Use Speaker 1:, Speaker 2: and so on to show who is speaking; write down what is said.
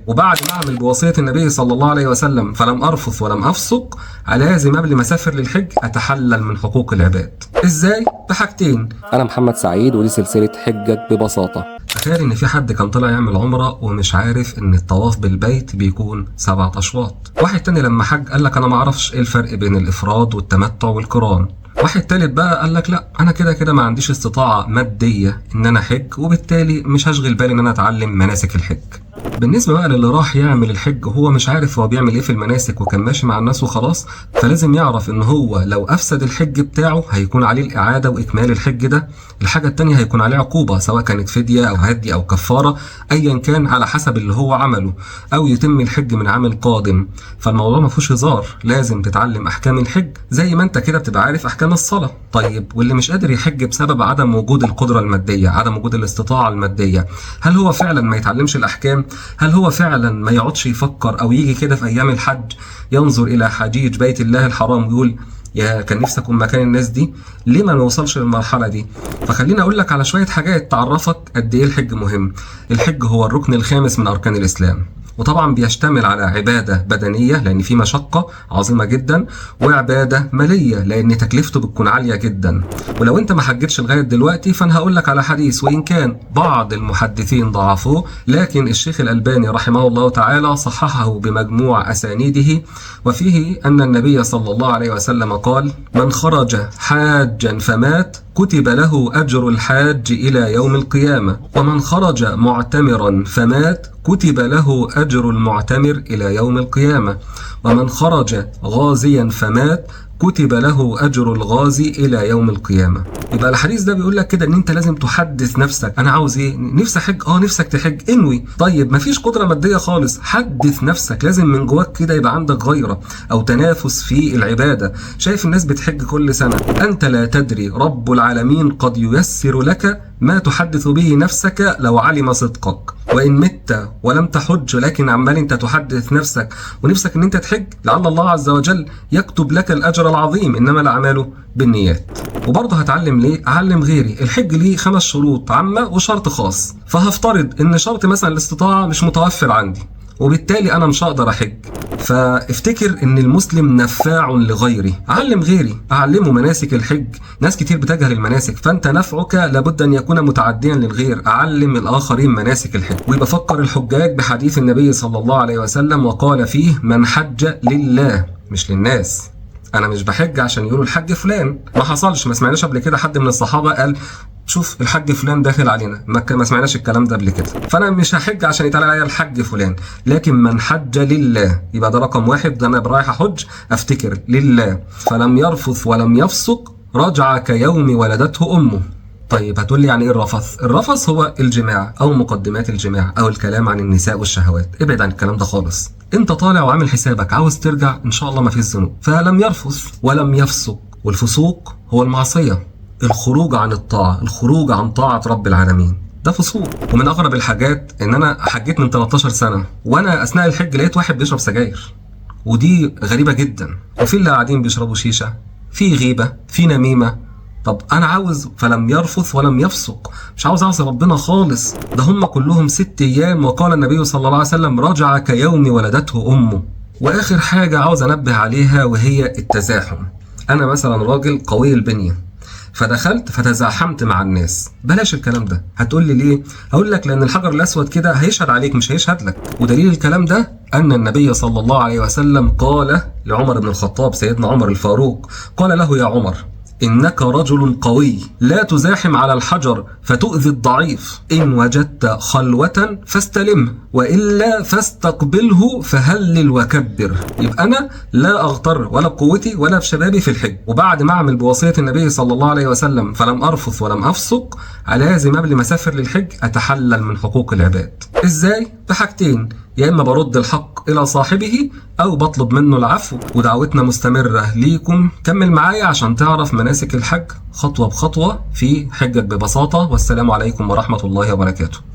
Speaker 1: وبعد ما اعمل بوصيه النبي صلى الله عليه وسلم فلم ارفث ولم افسق، لازم قبل ما اسافر للحج اتحلل من حقوق العباد. ازاي؟ بحاجتين.
Speaker 2: أنا محمد سعيد ودي سلسلة حجك ببساطة.
Speaker 1: تخيل ان في حد كان طلع يعمل عمره ومش عارف ان الطواف بالبيت بيكون 7 اشواط. واحد تاني لما حج قال لك انا ما اعرفش ايه الفرق بين الافراد والتمتع والقران. واحد تالت بقى قال لك لا، انا كده كده ما عنديش استطاعه ماديه ان انا احج، وبالتالي مش هشغل بالي ان انا اتعلم مناسك الحج. بالنسبه بقى للي راح يعمل الحج وهو مش عارف هو بيعمل ايه في المناسك وكان ماشي مع الناس وخلاص، فلازم يعرف ان هو لو افسد الحج بتاعه هيكون عليه الاعاده واكمال الحج ده. الحاجه التانيه هيكون عليه عقوبه، سواء كانت فديه او هدي او كفاره ايا كان على حسب اللي هو عمله، او يتم الحج من عام قادم. فالموضوع ما فيهوش هزار، لازم تتعلم احكام الحج زي ما انت كده بتبقى عارف احكام الصلاه. طيب واللي مش قادر يحج بسبب عدم وجود القدره الماديه، عدم وجود الاستطاعه الماديه، هل هو فعلا ما يتعلمش الاحكام؟ هل هو فعلا ما يقعدش يفكر او يجي كده في ايام الحج ينظر الى حجيج بيت الله الحرام ويقول يا كان نفسي اكون مكان الناس دي؟ ليه ما نوصلش للمرحله دي؟ فخليني اقول لك على شويه حاجات تعرفك قد ايه الحج مهم. الحج هو الركن الخامس من اركان الاسلام، وطبعا بيشتمل على عبادة بدنية لأن في مشقة عظيمة جدا، وعبادة مالية لأن تكلفته بتكون عالية جدا. ولو أنت ما حجتش لغاية دلوقتي فأنا هقول لك على حديث، وإن كان بعض المحدثين ضعفوه لكن الشيخ الألباني رحمه الله تعالى صححه بمجموع أسانيده، وفيه أن النبي صلى الله عليه وسلم قال: من خرج حاجا فمات كتب له أجر الحاج إلى يوم القيامة، ومن خرج معتمرا فمات كتب له أجر المعتمر إلى يوم القيامة، ومن خرج غازيا فمات كتب له أجر الغازي إلى يوم القيامة. يبقى الحديث ده بيقول لك كده ان انت لازم تحدث نفسك، انا عاوز ايه؟ نفسي احج. نفسك تحج، انوي. طيب مفيش قدرة مادية خالص، حدث نفسك، لازم من جواك كده يبقى عندك غيرة او تنافس في العبادة. شايف الناس بتحج كل سنة، انت لا تدري رب العالمين قد ييسر لك ما تحدث به نفسك لو علم صدقك. وإن مت ولم تحج لكن عمال انت تحدث نفسك ونفسك ان انت تحج، لعل الله عز وجل يكتب لك الأجر العظيم، إنما الأعمال بالنيات. وبرضه هتعلم ليه؟ أعلم غيري. الحج ليه 5 شروط عامة وشرط خاص، فهفترض إن شرط مثلا الاستطاعة مش متوفر عندي وبالتالي أنا مش هقدر أحج، فافتكر ان المسلم نفاع لغيره. علم غيري، اعلمه مناسك الحج. ناس كتير بتجهل المناسك، فانت نفعك لابد ان يكون متعديا للغير. اعلم الاخرين مناسك الحج. وبفكر الحجاج بحديث النبي صلى الله عليه وسلم وقال فيه: من حج لله مش للناس. انا مش بحج عشان يقولوا الحج فلان، ما حصلش، ما سمعناش قبل كده حد من الصحابه قال شوف الحج فلان داخل علينا، ما سمعناش الكلام ده قبل كده. فانا مش هحج عشان يتقال عليا الحج فلان، لكن من حج لله، يبقى ده رقم 1. ده انا رايح احج افتكر لله. فلم يرفث ولم يفسق رجع كيوم ولدته امه. طيب هتقول لي يعني ايه الرفث؟ الرفث هو الجماع او مقدمات الجماع او الكلام عن النساء والشهوات. ابعد عن الكلام ده خالص. انت طالع وعامل حسابك عاوز ترجع ان شاء الله ما فيش ذنوب، فلم يرفث ولم يفسق. والفسوق هو المعصيه، الخروج عن الطاعه، الخروج عن طاعه رب العالمين، ده فسوق. ومن اغرب الحاجات ان انا حجيت من 13 سنه وانا اثناء الحج لقيت واحد بيشرب سجاير، ودي غريبه جدا. وفي اللي قاعدين بيشربوا شيشه، في غيبه، في نميمه. طب انا عاوز فلم يرفث ولم يفسق، مش عاوز اعصي ربنا خالص. ده هم كلهم 6 ايام، وقال النبي صلى الله عليه وسلم: رجع كيوم ولدته امه. واخر حاجه عاوز انبه عليها وهي التزاحم. انا مثلا راجل قوي البنيه، فدخلت فتزاحمت مع الناس. بلاش الكلام ده. هتقول لي ليه؟ هقول لك لان الحجر الاسود كده هيشهد عليك مش هيشهد لك. ودليل الكلام ده ان النبي صلى الله عليه وسلم قال لعمر بن الخطاب، سيدنا عمر الفاروق، قال له: يا عمر إنك رجل قوي، لا تزاحم على الحجر فتؤذي الضعيف. إن وجدت خلوة فاستلمه، وإلا فاستقبله فهلل وكبر. يبقى أنا لا أغتر ولا بقوتي ولا بشبابي في الحج، وبعد ما أعمل بوصية النبي صلى الله عليه وسلم فلم أرفث ولم أفسق، لازم قبل ما أسافر للحج أتحلل من حقوق العباد. إزاي؟ بحاجتين: يا إما برد الحق إلى صاحبه أو بطلب منه العفو. ودعوتنا مستمرة ليكم، كمل معايا عشان تعرف مناسك الحج خطوة بخطوة في حجك ببساطة. والسلام عليكم ورحمة الله وبركاته.